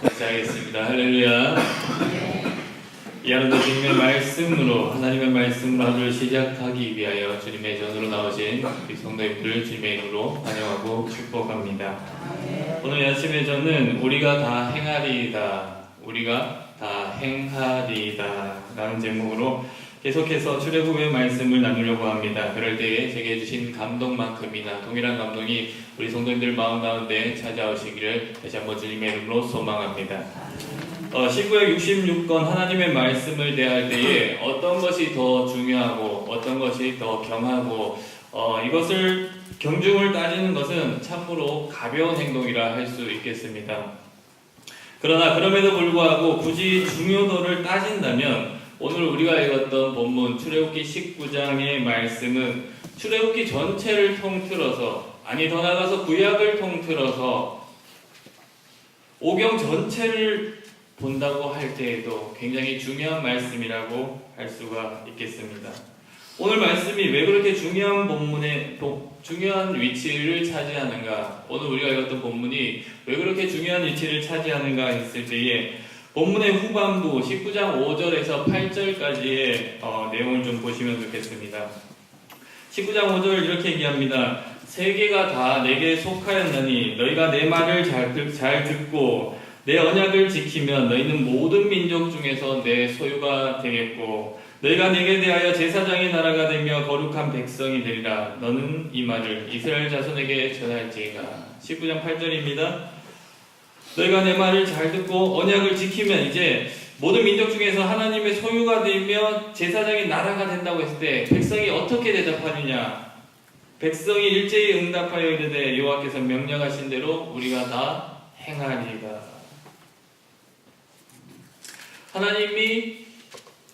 같이 하겠습니다. 할렐루야. 이 하루도 주님의 말씀으로, 하나님의 말씀으로 하루를 시작하기 위하여 주님의 전으로 나오신 우리 성도님들을 주님의 이름으로 환영하고 축복합니다. 오늘 아침의 전은 우리가 다 행하리이다, 우리가 다 행하리이다 라는 제목으로 계속해서 출애굽의 말씀을 나누려고 합니다. 그럴 때에 제게 주신 감동만큼이나 동일한 감동이 우리 성도님들 마음 가운데 찾아오시기를 다시 한번 주님의 이름으로 소망합니다. 신구약 66권 하나님의 말씀을 대할 때에 어떤 것이 더 중요하고 어떤 것이 더 겸하고 이것을 경중을 따지는 것은 참으로 가벼운 행동이라 할 수 있겠습니다. 그러나 그럼에도 불구하고 굳이 중요도를 따진다면 오늘 우리가 읽었던 본문 출애굽기 19장의 말씀은 출애굽기 전체를 통틀어서, 아니 더 나아가서 구약을 통틀어서 오경 전체를 본다고 할 때에도 굉장히 중요한 말씀이라고 할 수가 있겠습니다. 오늘 말씀이 왜 그렇게 중요한 본문에 중요한 위치를 차지하는가, 오늘 우리가 읽었던 본문이 왜 그렇게 중요한 위치를 차지하는가 했을 때에 본문의 후반부 19장 5절에서 8절까지의 내용을 좀 보시면 좋겠습니다. 19장 5절 이렇게 얘기합니다. 세계가 다 내게 속하였나니 너희가 내 말을 잘 듣고 내 언약을 지키면 너희는 모든 민족 중에서 내 소유가 되겠고 너희가 내게 대하여 제사장의 나라가 되며 거룩한 백성이 되리라. 너는 이 말을 이스라엘 자손에게 전할지니라. 19장 8절입니다. 너희가 내 말을 잘 듣고 언약을 지키면, 이제 모든 민족 중에서 하나님의 소유가 되며 제사장의 나라가 된다고 했을 때 백성이 어떻게 대답하느냐? 백성이 일제히 응답하여 이르되 여호와께서 명령하신 대로 우리가 다 행하리이다. 하나님이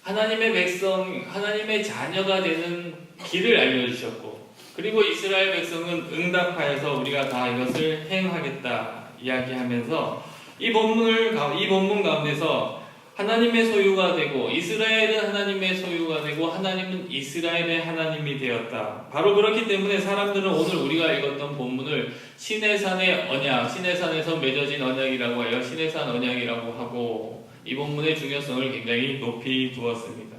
하나님의 백성, 하나님의 자녀가 되는 길을 알려주셨고, 그리고 이스라엘 백성은 응답하여서 우리가 다 이것을 행하겠다 이야기하면서 이 본문 가운데서 하나님의 소유가 되고 이스라엘은 하나님의 소유가 되고 하나님은 이스라엘의 하나님이 되었다. 바로 그렇기 때문에 사람들은 오늘 우리가 읽었던 본문을 시내산의 언약, 시내산에서 맺어진 언약이라고 하여 시내산 언약이라고 하고 이 본문의 중요성을 굉장히 높이 두었습니다.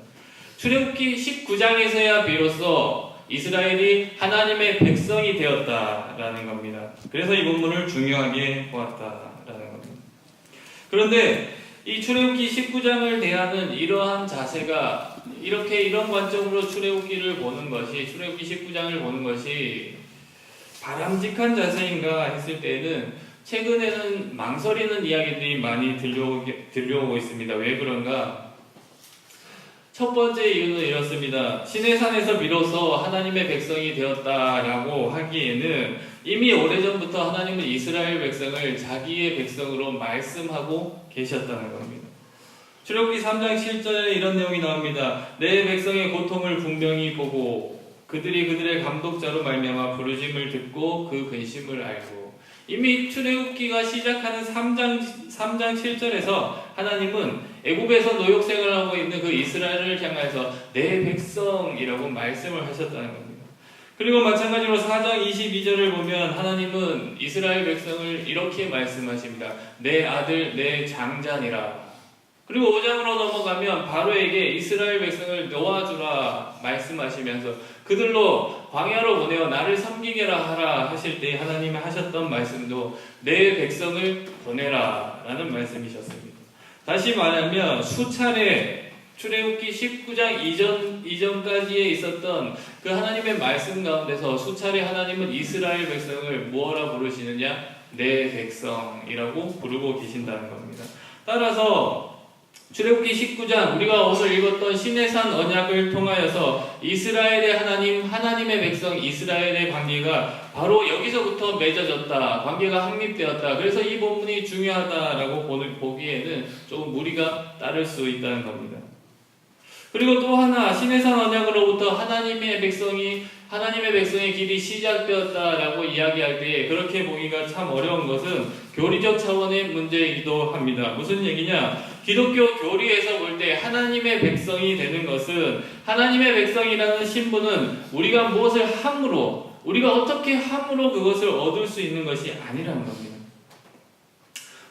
출애굽기 19장에서야 비로소 이스라엘이 하나님의 백성이 되었다라는 겁니다. 그래서 이 본문을 중요하게 보았다라는 겁니다. 그런데 이 출애굽기 19장을 대하는 이러한 자세가 이런 관점으로 출애굽기를 보는 것이, 출애굽기 19장을 보는 것이 바람직한 자세인가 했을 때에는 최근에는 망설이는 이야기들이 많이 들려오고 있습니다. 왜 그런가? 첫 번째 이유는 이렇습니다. 시내산에서 비로소 하나님의 백성이 되었다라고 하기에는 이미 오래전부터 하나님은 이스라엘 백성을 자기의 백성으로 말씀하고 계셨다는 겁니다. 출애굽기 3장 7절에 이런 내용이 나옵니다. 내 백성의 고통을 분명히 보고 그들이 그들의 감독자로 말미암아 부르심을 듣고 그 근심을 알고. 이미 출애굽기가 시작하는 3장 7절에서 하나님은 애굽에서 노역 생활을 하고 있는 그 이스라엘을 향해서 내 백성이라고 말씀을 하셨다는 겁니다. 그리고 마찬가지로 4장 22절을 보면 하나님은 이스라엘 백성을 이렇게 말씀하십니다. 내 아들 내 장자니라. 그리고 5장으로 넘어가면 바로에게 이스라엘 백성을 놓아주라 말씀하시면서 그들로 광야로 보내어 나를 섬기게라 하라 하실 때 하나님이 하셨던 말씀도 내 백성을 보내라 라는 말씀이셨습니다. 다시 말하면 수차례 출애굽기 19장 이전까지에 있었던 그 하나님의 말씀 가운데서 수차례 하나님은 이스라엘 백성을 뭐라 부르시느냐? 내 백성이라고 부르고 계신다는 겁니다. 따라서 출애굽기 19장 우리가 오늘 읽었던 시내산 언약을 통하여서 이스라엘의 하나님, 하나님의 백성 이스라엘의 관계가 바로 여기서부터 맺어졌다. 관계가 확립되었다. 그래서 이 본문이 중요하다라고 보기에는 조금 무리가 따를 수 있다는 겁니다. 그리고 또 하나, 시내산 언약으로부터 하나님의 백성의 길이 시작되었다라고 이야기할 때 그렇게 보기가 참 어려운 것은 교리적 차원의 문제이기도 합니다. 무슨 얘기냐? 기독교 교리에서 볼 때 하나님의 백성이 되는 것은, 하나님의 백성이라는 신분은 우리가 무엇을 함으로, 우리가 어떻게 함으로 그것을 얻을 수 있는 것이 아니라는 겁니다.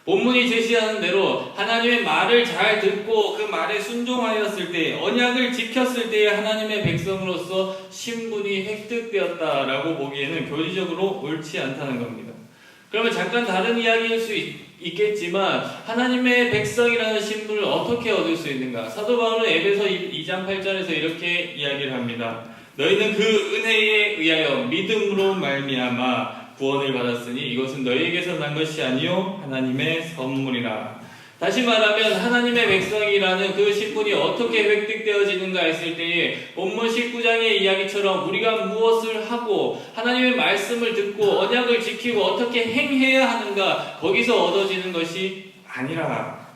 본문이 제시하는 대로 하나님의 말을 잘 듣고 그 말에 순종하였을 때, 언약을 지켰을 때의 하나님의 백성으로서 신분이 획득되었다라고 보기에는 교리적으로 옳지 않다는 겁니다. 그러면 잠깐 다른 이야기일 수 있겠지만 하나님의 백성이라는 신분을 어떻게 얻을 수 있는가? 사도 바울은 에베소 2장 8절에서 이렇게 이야기를 합니다. 너희는 그 은혜에 의하여 믿음으로 말미암아 구원을 받았으니 이것은 너희에게서 난 것이 아니요 하나님의 선물이라. 다시 말하면 하나님의 백성이라는 그 신분이 어떻게 획득되어지는가 했을 때에 본문 19장의 이야기처럼 우리가 무엇을 하고 하나님의 말씀을 듣고 언약을 지키고 어떻게 행해야 하는가, 거기서 얻어지는 것이 아니라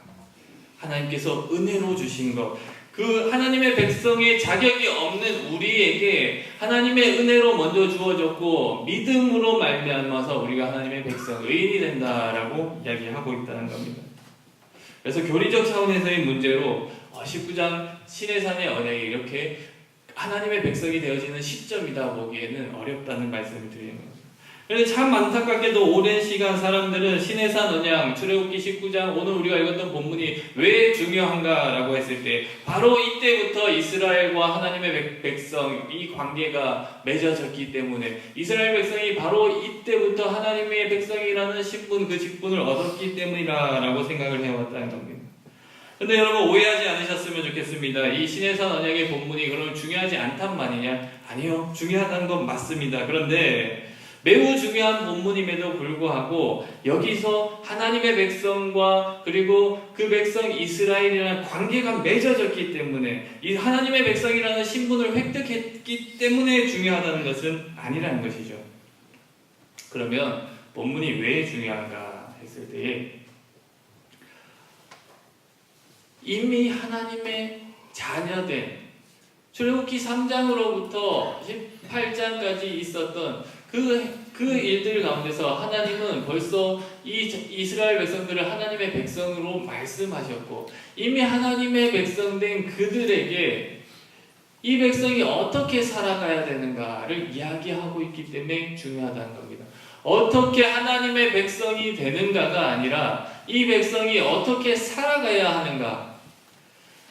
하나님께서 은혜로 주신 것, 그 하나님의 백성의 자격이 없는 우리에게 하나님의 은혜로 먼저 주어졌고 믿음으로 말미암아서 우리가 하나님의 백성, 의인이 된다라고 이야기하고 있다는 겁니다. 그래서 교리적 차원에서의 문제로 19장 시내산의 언약이 이렇게 하나님의 백성이 되어지는 시점이다 보기에는 어렵다는 말씀을 드리는 겁니다. 그런데 참 안타깝게도 오랜 시간 사람들은 시내산 언약, 출애굽기 19장, 오늘 우리가 읽었던 본문이 왜 중요한가라고 했을 때 바로 이때부터 이스라엘과 하나님의 백성 이 관계가 맺어졌기 때문에, 이스라엘 백성이 바로 이때부터 하나님의 백성이라는 신분, 그 직분을 얻었기 때문이라고 생각을 해왔다는 겁니다. 근데 여러분 오해하지 않으셨으면 좋겠습니다. 이 시내산 언약의 본문이 그러면 중요하지 않단 말이냐? 아니요, 중요하다는 건 맞습니다. 그런데 매우 중요한 본문임에도 불구하고 여기서 하나님의 백성과 그리고 그 백성 이스라엘이라는 관계가 맺어졌기 때문에, 이 하나님의 백성이라는 신분을 획득했기 때문에 중요하다는 것은 아니라는 것이죠. 그러면 본문이 왜 중요한가 했을 때에 이미 하나님의 자녀된, 출애굽기 3장으로부터 18장까지 있었던 그 일들 가운데서 하나님은 벌써 이 이스라엘 백성들을 하나님의 백성으로 말씀하셨고, 이미 하나님의 백성된 그들에게 이 백성이 어떻게 살아가야 되는가를 이야기하고 있기 때문에 중요하다는 겁니다. 어떻게 하나님의 백성이 되는가가 아니라 이 백성이 어떻게 살아가야 하는가,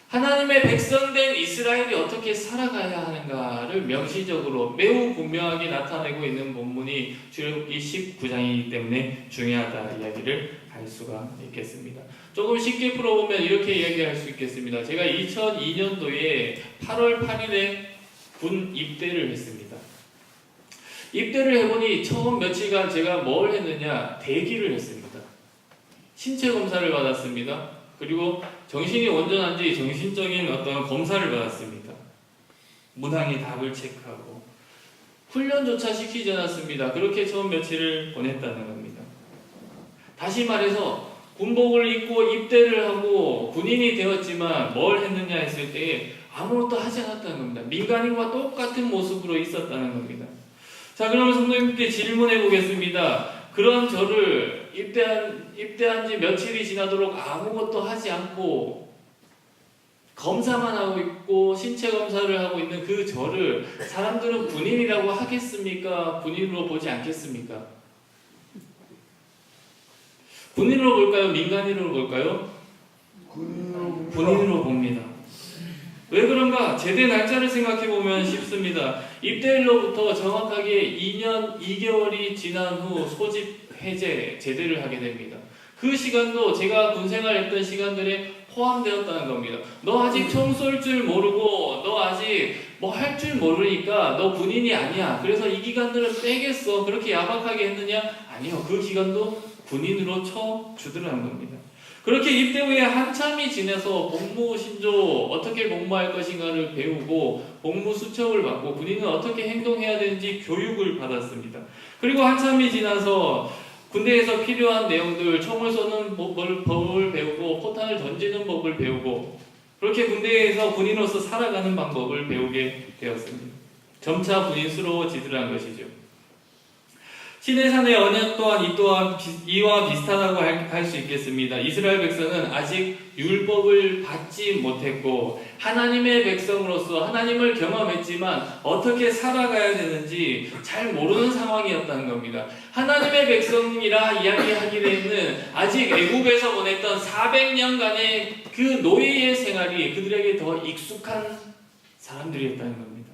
하나님의 백성된 이스라엘이 어떻게 살아가야 하는가를 명시적으로 매우 분명하게 나타내고 있는 본문이 출애굽기 19장이기 때문에 중요하다 이야기를 할 수가 있겠습니다. 조금 쉽게 풀어보면 이렇게 이야기할 수 있겠습니다. 제가 2002년도에 8월 8일에 군 입대를 했습니다. 입대를 해보니 처음 며칠간 제가 뭘 했느냐, 대기를 했습니다. 신체 검사를 받았습니다. 그리고 정신이 온전한지 정신적인 어떤 검사를 받았습니다. 문항의 답을 체크하고 훈련조차 시키지 않았습니다. 그렇게 처음 며칠을 보냈다는 겁니다. 다시 말해서 군복을 입고 입대를 하고 군인이 되었지만 뭘 했느냐 했을 때 아무것도 하지 않았다는 겁니다. 민간인과 똑같은 모습으로 있었다는 겁니다. 자, 그러면 성도님께 질문해 보겠습니다. 그런 저를 입대한 지 며칠이 지나도록 아무것도 하지 않고 검사만 하고 있고 신체 검사를 하고 있는 그 저를 사람들은 군인이라고 하겠습니까? 군인으로 보지 않겠습니까? 군인으로 볼까요? 민간인으로 볼까요? 군인으로 봅니다. 왜 그런가? 제대 날짜를 생각해보면 쉽습니다. 입대일로부터 정확하게 2년 2개월이 지난 후 소집 해제, 제대를 하게 됩니다. 그 시간도 제가 군생활했던 시간들에 포함되었다는 겁니다. 너 아직 총 쏠 줄 모르고 너 아직 뭐 할 줄 모르니까 너 군인이 아니야. 그래서 이 기간들은 빼겠어. 그렇게 야박하게 했느냐? 아니요. 그 기간도 군인으로 쳐주더라는 겁니다. 그렇게 입대 후에 한참이 지나서 복무 신조 어떻게 복무할 것인가를 배우고 복무 수첩을 받고 군인은 어떻게 행동해야 되는지 교육을 받았습니다. 그리고 한참이 지나서 군대에서 필요한 내용들, 총을 쏘는 법을 배우고 포탄을 던지는 법을 배우고 그렇게 군대에서 군인으로서 살아가는 방법을 배우게 되었습니다. 점차 군인스러워지더라는 것이죠. 시내산의 언약 또한 이와 비슷하다고 할 수 있겠습니다. 이스라엘 백성은 아직 율법을 받지 못했고 하나님의 백성으로서 하나님을 경험했지만 어떻게 살아가야 되는지 잘 모르는 상황이었다는 겁니다. 하나님의 백성이라 이야기하기에는 아직 애굽에서 보냈던 400년간의 그 노예의 생활이 그들에게 더 익숙한 사람들이었다는 겁니다.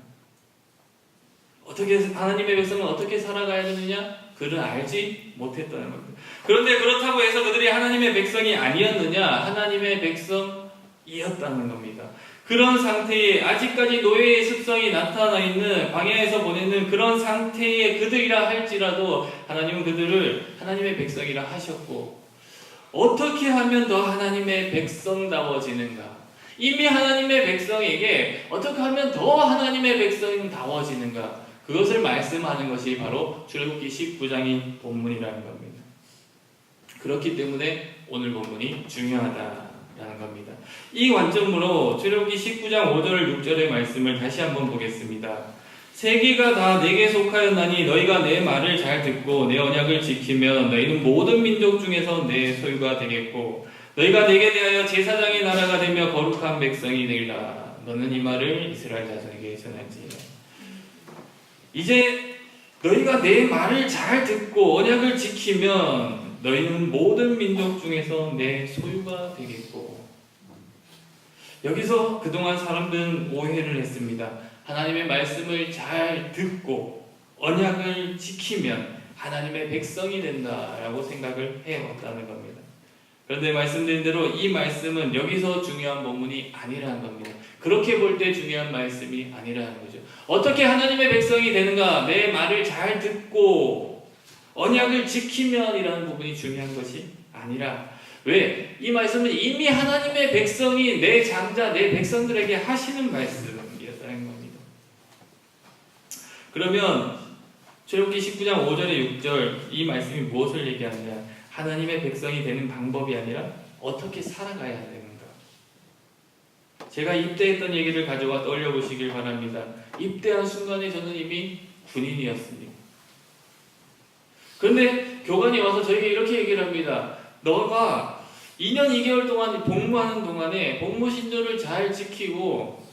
어떻게 하나님의 백성은 어떻게 살아가야 되느냐? 그를 알지 못했다는 겁니다. 그런데 그렇다고 해서 그들이 하나님의 백성이 아니었느냐? 하나님의 백성이었다는 겁니다. 그런 상태에 아직까지 노예의 습성이 나타나 있는 광야에서 보내는 그런 상태의 그들이라 할지라도 하나님은 그들을 하나님의 백성이라 하셨고 어떻게 하면 더 하나님의 백성다워지는가? 이미 하나님의 백성에게 어떻게 하면 더 하나님의 백성다워지는가? 그것을 말씀하는 것이 바로 출애굽기 19장이 본문이라는 겁니다. 그렇기 때문에 오늘 본문이 중요하다라는 겁니다. 이 관점으로 출애굽기 19장 5절 6절의 말씀을 다시 한번 보겠습니다. 세계가 다 내게 속하였나니 너희가 내 말을 잘 듣고 내 언약을 지키면 너희는 모든 민족 중에서 내 소유가 되겠고 너희가 내게 대하여 제사장의 나라가 되며 거룩한 백성이 되리라. 너는 이 말을 이스라엘 자손에게 전할지니라. 이제 너희가 내 말을 잘 듣고 언약을 지키면 너희는 모든 민족 중에서 내 소유가 되겠고 여기서 그동안 사람들은 오해를 했습니다. 하나님의 말씀을 잘 듣고 언약을 지키면 하나님의 백성이 된다라고 생각을 해왔다는 겁니다. 그런데 말씀드린 대로 이 말씀은 여기서 중요한 본문이 아니라는 겁니다. 그렇게 볼 때 중요한 말씀이 아니라는 거죠. 어떻게 하나님의 백성이 되는가? 내 말을 잘 듣고 언약을 지키면 이라는 부분이 중요한 것이 아니라 왜? 이 말씀은 이미 하나님의 백성이 내 장자, 내 백성들에게 하시는 말씀이었다는 겁니다. 그러면 출애굽기 19장 5절에 6절 이 말씀이 무엇을 얘기하느냐? 하나님의 백성이 되는 방법이 아니라 어떻게 살아가야 되는가? 제가 입대했던 얘기를 가져와 떠올려 보시길 바랍니다. 입대한 순간에 저는 이미 군인이었습니다. 그런데 교관이 와서 저에게 이렇게 얘기를 합니다. 너가 2년 2개월 동안 복무하는 동안에 복무 신조를 잘 지키고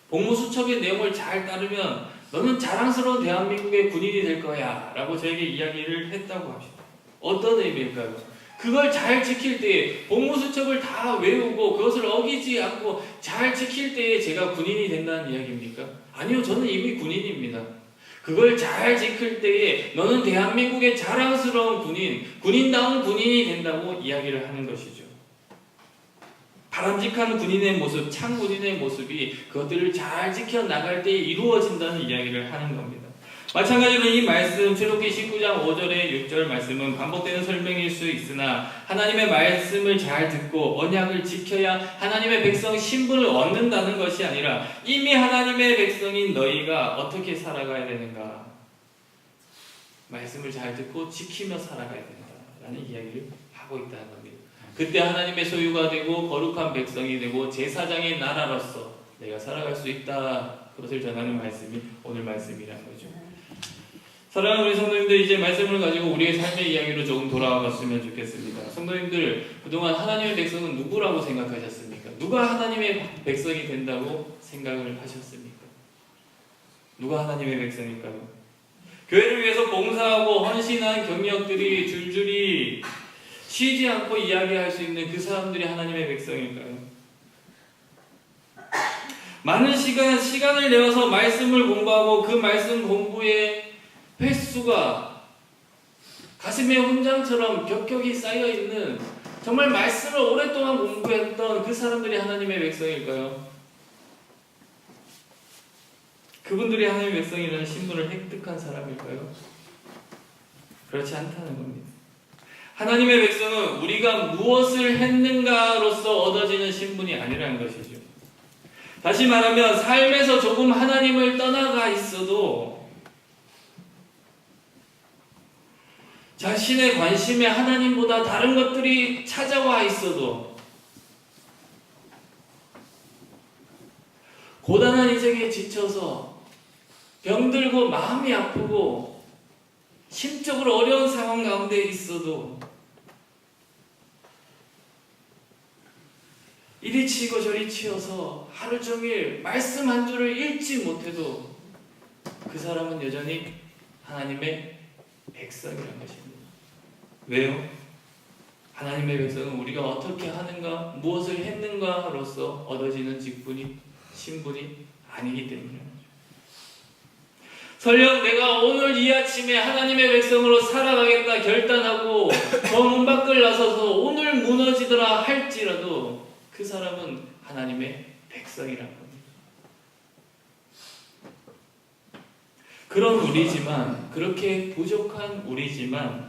복무 수첩의 내용을 잘 따르면 너는 자랑스러운 대한민국의 군인이 될 거야 라고 저에게 이야기를 했다고 합니다. 어떤 의미일까요? 그걸 잘 지킬 때에 복무수첩을 다 외우고 그것을 어기지 않고 잘 지킬 때에 제가 군인이 된다는 이야기입니까? 아니요, 저는 이미 군인입니다. 그걸 잘 지킬 때에 너는 대한민국의 자랑스러운 군인, 군인다운 군인이 된다고 이야기를 하는 것이죠. 바람직한 군인의 모습, 창군인의 모습이 그것들을 잘 지켜나갈 때에 이루어진다는 이야기를 하는 겁니다. 마찬가지로 이 말씀 출애굽기 19장 5절의 6절 말씀은 반복되는 설명일 수 있으나 하나님의 말씀을 잘 듣고 언약을 지켜야 하나님의 백성 신분을 얻는다는 것이 아니라 이미 하나님의 백성인 너희가 어떻게 살아가야 되는가? 말씀을 잘 듣고 지키며 살아가야 된다라는 이야기를 하고 있다는 겁니다. 그때 하나님의 소유가 되고 거룩한 백성이 되고 제사장의 나라로서 내가 살아갈 수 있다. 그것을 전하는 말씀이 오늘 말씀이라는 거죠. 사랑하는 우리 성도님들, 이제 말씀을 가지고 우리의 삶의 이야기로 조금 돌아왔으면 좋겠습니다. 성도님들, 그동안 하나님의 백성은 누구라고 생각하셨습니까? 누가 하나님의 백성이 된다고 생각을 하셨습니까? 누가 하나님의 백성일까요? 교회를 위해서 봉사하고 헌신한 경력들이 줄줄이 쉬지 않고 이야기할 수 있는 그 사람들이 하나님의 백성일까요? 많은 시간을 내어서 말씀을 공부하고 그 말씀 공부에 횟수가 가슴에 훈장처럼 격격이 쌓여있는 정말 말씀을 오랫동안 공부했던 그 사람들이 하나님의 백성일까요? 그분들이 하나님의 백성이라는 신분을 획득한 사람일까요? 그렇지 않다는 겁니다. 하나님의 백성은 우리가 무엇을 했는가로서 얻어지는 신분이 아니라는 것이죠. 다시 말하면 삶에서 조금 하나님을 떠나가 있어도 자신의 관심에 하나님보다 다른 것들이 찾아와 있어도 고단한 인생에 지쳐서 병들고 마음이 아프고 심적으로 어려운 상황 가운데 있어도 이리 치고 저리 치여서 하루 종일 말씀 한 줄을 읽지 못해도 그 사람은 여전히 하나님의 백성이라는 것입니다. 왜요? 하나님의 백성은 우리가 어떻게 하는가, 무엇을 했는가로서 얻어지는 직분이, 신분이 아니기 때문입니다. 설령 내가 오늘 이 아침에 하나님의 백성으로 살아가겠다 결단하고 저 문 밖을 나서서 오늘 무너지더라 할지라도 그 사람은 하나님의 백성이라는 겁니다. 그런 우리지만, 그렇게 부족한 우리지만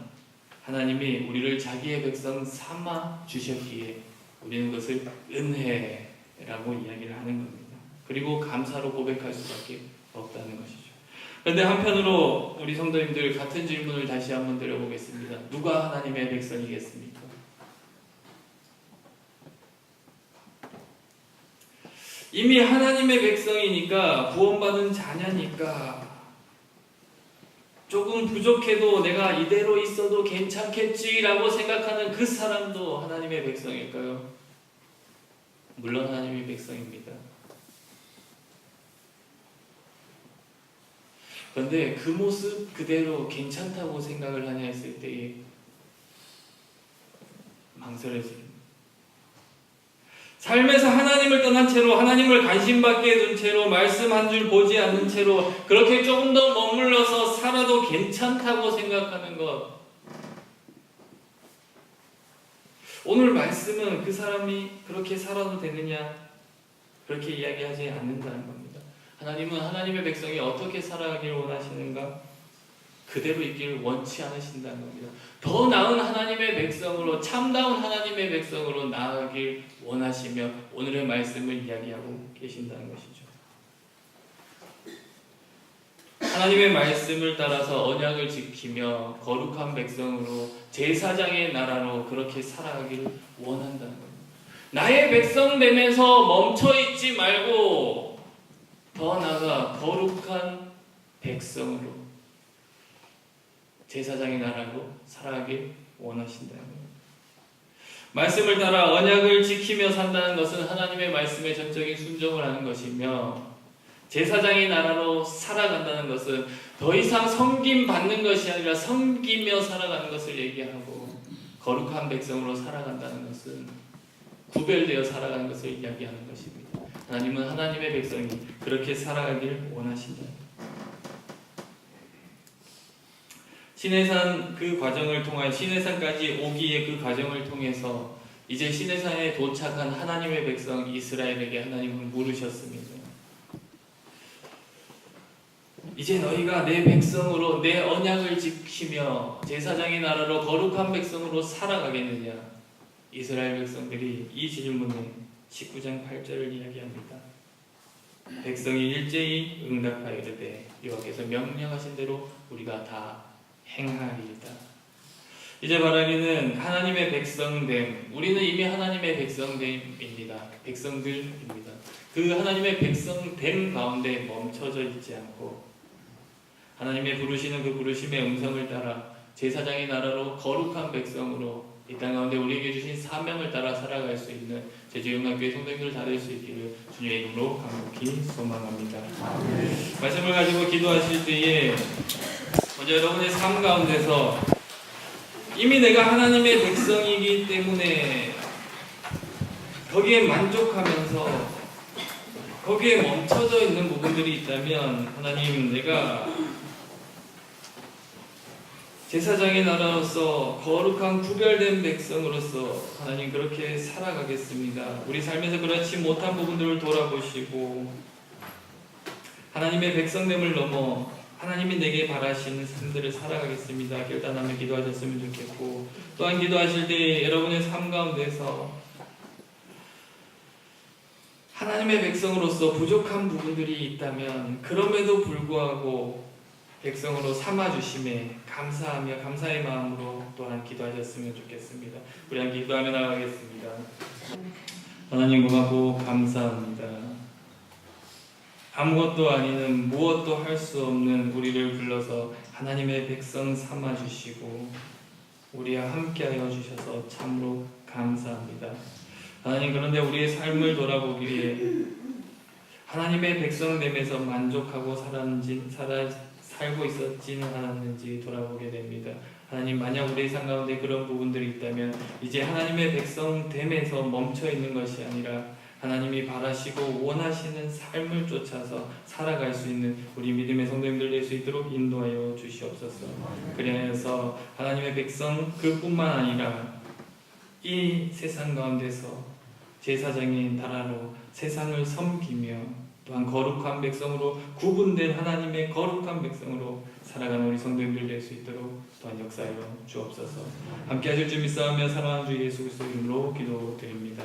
하나님이 우리를 자기의 백성 삼아 주셨기에 우리는 그것을 은혜라고 이야기를 하는 겁니다. 그리고 감사로 고백할 수밖에 없다는 것이죠. 그런데 한편으로 우리 성도님들 같은 질문을 다시 한번 드려보겠습니다. 누가 하나님의 백성이겠습니까? 이미 하나님의 백성이니까, 구원받은 자녀니까 조금 부족해도 내가 이대로 있어도 괜찮겠지라고 생각하는 그 사람도 하나님의 백성일까요? 물론 하나님의 백성입니다. 그런데 그 모습 그대로 괜찮다고 생각을 하냐 했을 때에 망설여집니다. 삶에서 하나님을 떠난 채로, 하나님을 관심받게 둔 채로, 말씀 한 줄 보지 않는 채로 그렇게 조금 더 머물러서 살아도 괜찮다고 생각하는 것, 오늘 말씀은 그 사람이 그렇게 살아도 되느냐, 그렇게 이야기하지 않는다는 겁니다. 하나님은 하나님의 백성이 어떻게 살아가길 원하시는가? 그대로 있기를 원치 않으신다는 겁니다. 더 나은 하나님의 백성으로, 참다운 하나님의 백성으로 나아가길 원하시며 오늘의 말씀을 이야기하고 계신다는 것이죠. 하나님의 말씀을 따라서 언약을 지키며 거룩한 백성으로, 제사장의 나라로 그렇게 살아가기를 원한다는 겁니다. 나의 백성 되면서 멈춰있지 말고 더 나아가 거룩한 백성으로, 제사장의 나라로 살아가길 원하신다는 겁니다. 말씀을 따라 언약을 지키며 산다는 것은 하나님의 말씀에 전적인 순종을 하는 것이며, 제사장의 나라로 살아간다는 것은 더 이상 섬김 받는 것이 아니라 섬기며 살아가는 것을 얘기하고, 거룩한 백성으로 살아간다는 것은 구별되어 살아가는 것을 이야기하는 것입니다. 하나님은 하나님의 백성이 그렇게 살아가길 원하신다. 시내산 그 과정을 통한, 시내산까지 오기의 그 과정을 통해서 이제 시내산에 도착한 하나님의 백성 이스라엘에게 하나님은 물으셨습니다. 이제 너희가 내 백성으로, 내 언약을 지키며 제사장의 나라로 거룩한 백성으로 살아가겠느냐? 이스라엘 백성들이 이 질문에 19장 8절을 이야기합니다. 백성이 일제히 응답하여 이르되 여호와께서 명령하신 대로 우리가 다 행하리이다. 이제 말하기는 하나님의 백성됨, 우리는 이미 하나님의 백성됨입니다. 백성들입니다. 그 하나님의 백성됨 가운데 멈춰져 있지 않고 하나님의 부르시는 그 부르심의 음성을 따라 제사장의 나라로 거룩한 백성으로 이 땅 가운데 우리에게 주신 사명을 따라 살아갈 수 있는 제주영락교회 성도님들 다 될 수 있기를 주님의 이름으로 간곡히 소망합니다. 말씀을 가지고 기도하실 때에 먼저 여러분의 삶 가운데서 이미 내가 하나님의 백성이기 때문에 거기에 만족하면서 거기에 멈춰져 있는 부분들이 있다면, 하나님, 내가 제사장의 나라로서 거룩한 구별된 백성으로서 하나님 그렇게 살아가겠습니다. 우리 삶에서 그렇지 못한 부분들을 돌아보시고 하나님의 백성됨을 넘어 하나님이 내게 바라시는 삶들을 살아가겠습니다. 결단하며 기도하셨으면 좋겠고, 또한 기도하실 때 여러분의 삶 가운데서 하나님의 백성으로서 부족한 부분들이 있다면 그럼에도 불구하고 백성으로 삼아주심에 감사하며 감사의 마음으로 또한 기도하셨으면 좋겠습니다. 우리 함께 기도하며 나가겠습니다. 하나님 고맙고 감사합니다. 아무것도 아니는 무엇도 할 수 없는 우리를 불러서 하나님의 백성 삼아주시고 우리와 함께하여 주셔서 참으로 감사합니다. 하나님, 그런데 우리의 삶을 돌아보기에 하나님의 백성됨에서 만족하고 살고 있었지는 않았는지 돌아보게 됩니다. 하나님, 만약 우리의 삶 가운데 그런 부분들이 있다면 이제 하나님의 백성됨에서 멈춰있는 것이 아니라 하나님이 바라시고 원하시는 삶을 쫓아서 살아갈 수 있는 우리 믿음의 성도님들 될 수 있도록 인도하여 주시옵소서. 그리하여서 하나님의 백성 그뿐만 아니라 이 세상 가운데서 제사장인 나라로 세상을 섬기며 또한 거룩한 백성으로 구분된 하나님의 거룩한 백성으로 살아가는 우리 성도님들 될 수 있도록 또한 역사하여 주옵소서. 함께 하실 줄 믿사오며 사랑하는 주 예수 그리스도 이름으로 기도드립니다.